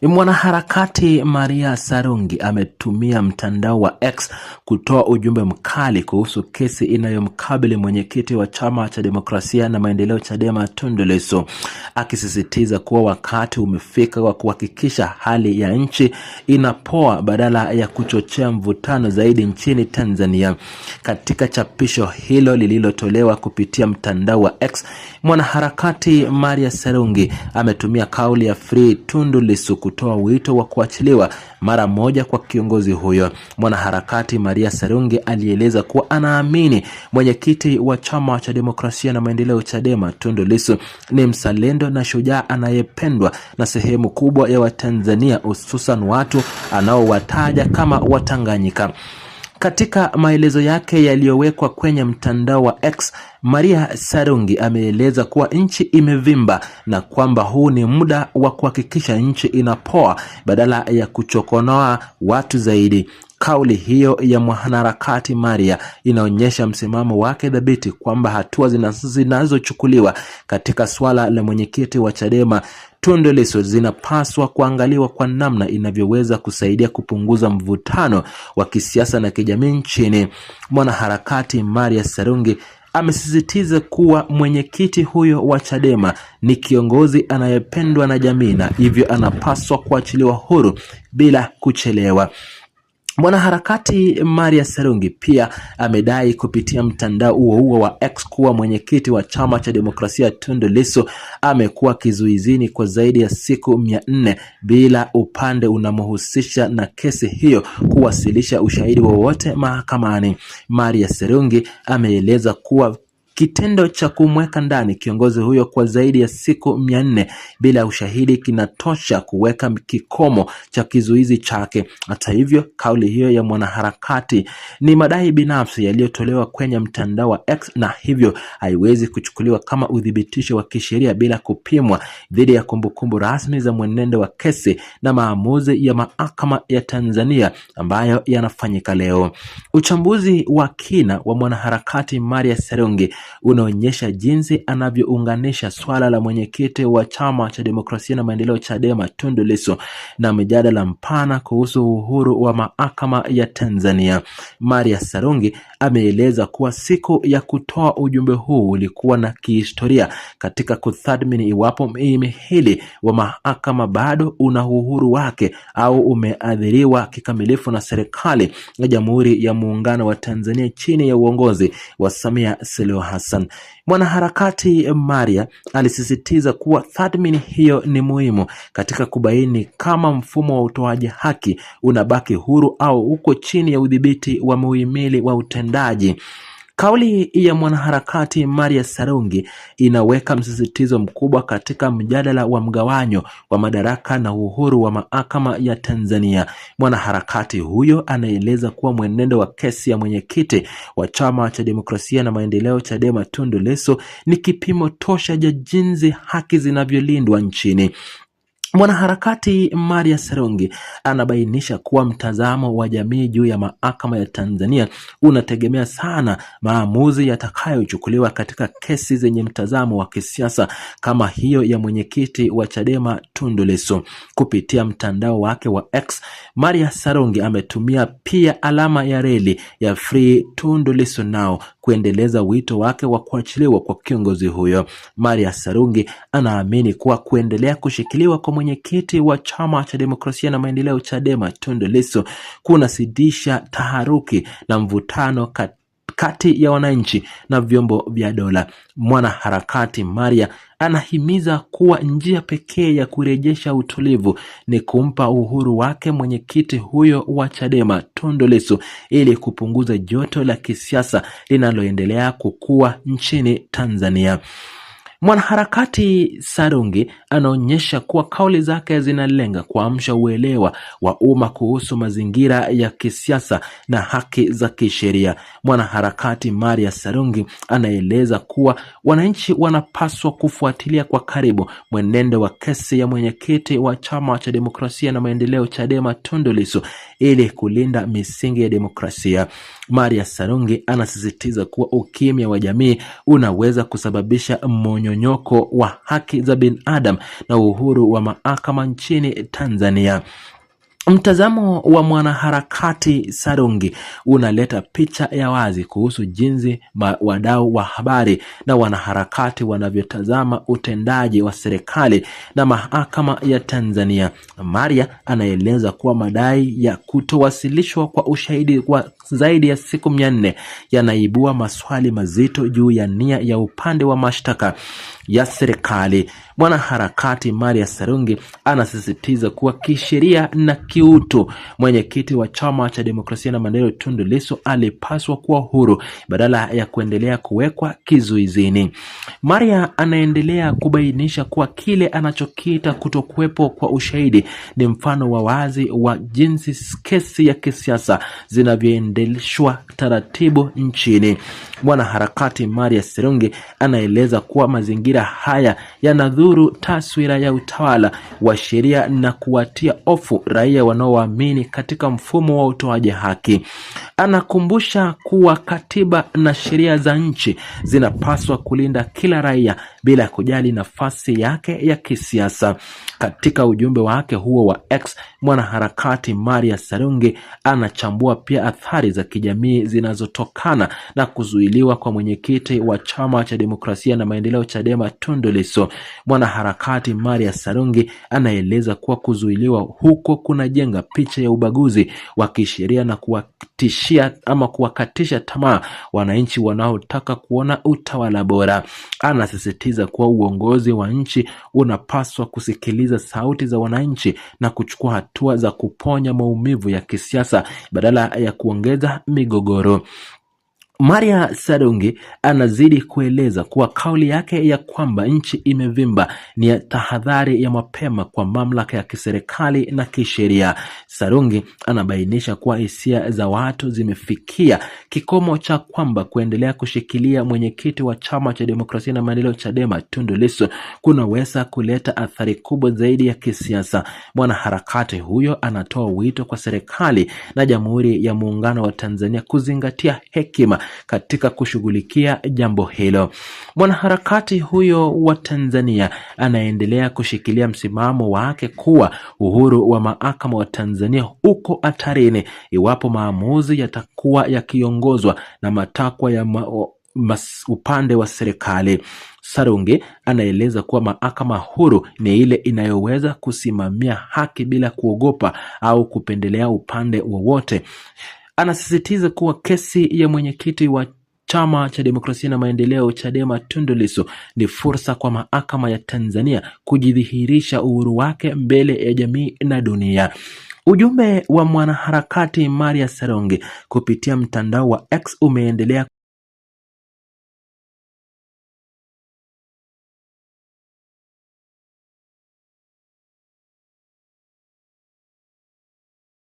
Mwanaharakati Maria Sarungi ametumia mtandao wa X kutoa ujumbe mkali kuhusu kesi inayomkabili mwenyekiti wa Chama cha Demokrasia na Maendeleo Chadema Tundu Lissu, akisisitiza kuwa wakati umefika wa kuhakikisha hali ya nchi inapoa badala ya kuchochea mvutano zaidi nchini Tanzania. Katika chapisho hilo lililotolewa kupitia mtandao wa X, mwanaharakati Maria Sarungi ametumia kauli ya Free Tundu Lissu kutoa wito wa kuachiliwa mara moja kwa kiongozi huyo. Mwanaharakati Maria Sarungi alieleza kuwa anaamini mwenyekiti wa Chama cha Demokrasia na Maendeleo Chadema Tundu Lissu ni mzalendo na shujaa anayependwa na sehemu kubwa ya Watanzania, hususan watu anaowataja kama Watanganyika. Katika maelezo yake yaliyowekwa kwenye mtandao wa X, Maria Sarungi ameeleza kuwa nchi imevimba na kwamba huu ni muda wa kuhakikisha nchi inapoa badala ya kuchokonoa watu zaidi. Kauli hiyo ya mwanaharakati Maria inaonyesha msimamo wake dhabiti kwamba hatua zinazochukuliwa katika swala la mwenyekiti wa Chadema Tundu Lissu zinapaswa kuangaliwa kwa namna inavyoweza kusaidia kupunguza mvutano wa kisiasa na kijamii nchini. Mwanaharakati Maria Sarungi amesisitiza kuwa mwenyekiti huyo wa Chadema ni kiongozi anayependwa na jamii na hivyo anapaswa kuachiliwa huru bila kuchelewa. Mwanaharakati Maria Sarungi pia amedai kupitia mtandao huo wa X kuwa mwenyekiti wa Chama cha Demokrasia Tundu Lissu amekuwa kizuizini kwa zaidi ya siku 400 bila upande unamhusisha na kesi hiyo kuwasilisha ushahidi wowote mahakamani. Maria Sarungi ameeleza kuwa kitendo cha kumweka ndani kiongozi huyo kwa zaidi ya siku 400 bila ushahidi kinatosha kuweka kikomo cha kizuizi chake. Hata hivyo, kauli hiyo ya mwanaharakati ni madai binafsi yaliyotolewa kwenye mtandao wa X na hivyo haiwezi kuchukuliwa kama udhibitisho wa kisheria bila kupimwa dhidi ya kumbukumbu rasmi za mwenendo wa kesi na maamuzi ya mahakama ya Tanzania ambayo yanafanyika leo. Uchambuzi wa kina wa mwanaharakati Maria Sarungi unaonyesha jinsi anavyounganisha swala la mwenyekiti wa Chama cha Demokrasia na Maendeleo Chadema Tundu Lissu na mjadala mpana kuhusu uhuru wa mahakama ya Tanzania. Maria Sarungi ameeleza kuwa siku ya kutoa ujumbe huu ulikuwa na kihistoria katika kutathmini iwapo mhimili wa mahakama bado una uhuru wake au umeathiriwa kikamilifu na serikali ya Jamhuri ya Muungano wa Tanzania chini ya uongozi wa Samia Suluhu Hassan. Mwanaharakati Maria alisisitiza kuwa tathmini hiyo ni muhimu katika kubaini kama mfumo wa utoaji haki unabaki huru au uko chini ya udhibiti wa muhimili wa utendaji. Kauli ya mwanaharakati Maria Sarungi inaweka msisitizo mkubwa katika mjadala wa mgawanyo wa madaraka na uhuru wa mahakama ya Tanzania. Mwanaharakati huyo anaeleza kuwa mwenendo wa kesi ya mwenyekiti wa Chama cha Demokrasia na Maendeleo Chadema Tundu Lissu ni kipimo tosha cha jinsi haki zinavyolindwa nchini. Mwanaharakati Maria Sarungi anabainisha kuwa mtazamo wa jamii juu ya mahakama ya Tanzania unategemea sana maamuzi yatakayochukuliwa katika kesi zenye mtazamo wa kisiasa kama hiyo ya mwenyekiti wa Chadema Tundu Lissu. Kupitia mtandao wake wa X, Maria Sarungi ametumia pia alama ya reli ya Free Tundu Lissu Now kuendeleza wito wake wa kuachiliwa kwa kiongozi huyo. Maria Sarungi anaamini kuwa kuendelea kushikiliwa kwa mwenyekiti wa Chama cha Demokrasia na Maendeleo Chadema Tundu Lissu kunazidisha taharuki na mvutano kati ya wananchi na vyombo vya dola. Mwanaharakati Maria anahimiza kuwa njia pekee ya kurejesha utulivu ni kumpa uhuru wake mwenyekiti huyo wa Chadema Tundu Lissu ili kupunguza joto la kisiasa linaloendelea kukua nchini Tanzania. Mwanaharakati Sarungi anaonyesha kuwa kauli zake zinalenga kuamsha uelewa wa umma kuhusu mazingira ya kisiasa na haki za kisheria. Mwanaharakati Maria Sarungi anaeleza kuwa wananchi wanapaswa kufuatilia kwa karibu mwenendo wa kesi ya mwenyekiti wa Chama cha Demokrasia na Maendeleo Chadema Tundu Lissu ili kulinda misingi ya demokrasia. Maria Sarungi anasisitiza kuwa ukimya wa jamii unaweza kusababisha mmonyonyoko wa haki za binadamu na uhuru wa mahakama nchini Tanzania. Mtazamo wa mwanaharakati Sarungi unaleta picha ya wazi kuhusu jinsi wadau wa habari na wanaharakati wanavyotazama utendaji wa serikali na mahakama ya Tanzania. Maria anaeleza kuwa madai ya kutowasilishwa kwa ushahidi wa zaidi ya siku 400 yanaibua maswali mazito juu ya nia ya upande wa mashtaka ya serikali. Mwanaharakati Maria Sarungi anasisitiza kuwa kisheria na kiutu, mwenyekiti wa Chama cha Demokrasia na Maendeleo Tundu Lissu alipaswa kuwa huru badala ya kuendelea kuwekwa kizuizini. Maria anaendelea kubainisha kuwa kile anachokiita kutokuwepo kwa ushahidi ni mfano wa wazi wa jinsi kesi ya kisiasa zinavyoendeshwa taratibu nchini. Mwanaharakati Maria Sarungi anaeleza kuwa mazingira haya yanadhuru taswira ya utawala wa sheria na kuwatia hofu raia wanaoamini katika mfumo wa utoaji haki. Anakumbusha kuwa katiba na sheria za nchi zinapaswa kulinda kila raia bila kujali nafasi yake ya kisiasa. Katika ujumbe wake huo wa X, mwanaharakati Maria Sarungi anachambua pia athari za kijamii zinazotokana na kuzuiliwa kwa mwenyekiti wa Chama cha Demokrasia na Maendeleo Chadema Tundu Lissu. Mwanaharakati Maria Sarungi anaeleza kuwa kuzuiliwa huko kunajenga picha ya ubaguzi wa kisheria na kuwakatisha tamaa wananchi wanaotaka kuona utawala bora. Anasisitiza kuwa uongozi wa nchi unapaswa kusikiliza sauti za wananchi na kuchukua hatua za kuponya maumivu ya kisiasa badala ya kuongeza migogoro. Maria Sarungi anazidi kueleza kuwa kauli yake ya kwamba nchi imevimba ni ya tahadhari ya mapema kwa mamlaka ya kiserikali na kisheria. Sarungi anabainisha kuwa hisia za watu zimefikia kikomo cha kwamba kuendelea kushikilia mwenyekiti wa Chama cha Demokrasia na Maendeleo Chadema Tundu Lissu kunaweza kuleta athari kubwa zaidi ya kisiasa. Mwanaharakati huyo anatoa wito kwa serikali na Jamhuri ya Muungano wa Tanzania kuzingatia hekima katika kushughulikia jambo hilo. Mwanaharakati huyo wa Tanzania anaendelea kushikilia msimamo wake kuwa uhuru wa mahakama wa Tanzania uko hatarini iwapo maamuzi yatakuwa yakiongozwa na matakwa ya upande wa serikali. Sarungi anaeleza kuwa mahakama huru ni ile inayoweza kusimamia haki bila kuogopa au kupendelea upande wowote. Anasisitiza kuwa kesi ya mwenyekiti wa Chama cha Demokrasia na Maendeleo Chadema Tundu Lissu ni fursa kwa mahakama ya Tanzania kujidhihirisha uhuru wake mbele ya jamii na dunia. Ujumbe wa mwanaharakati Maria Sarungi kupitia mtandao wa X umeendelea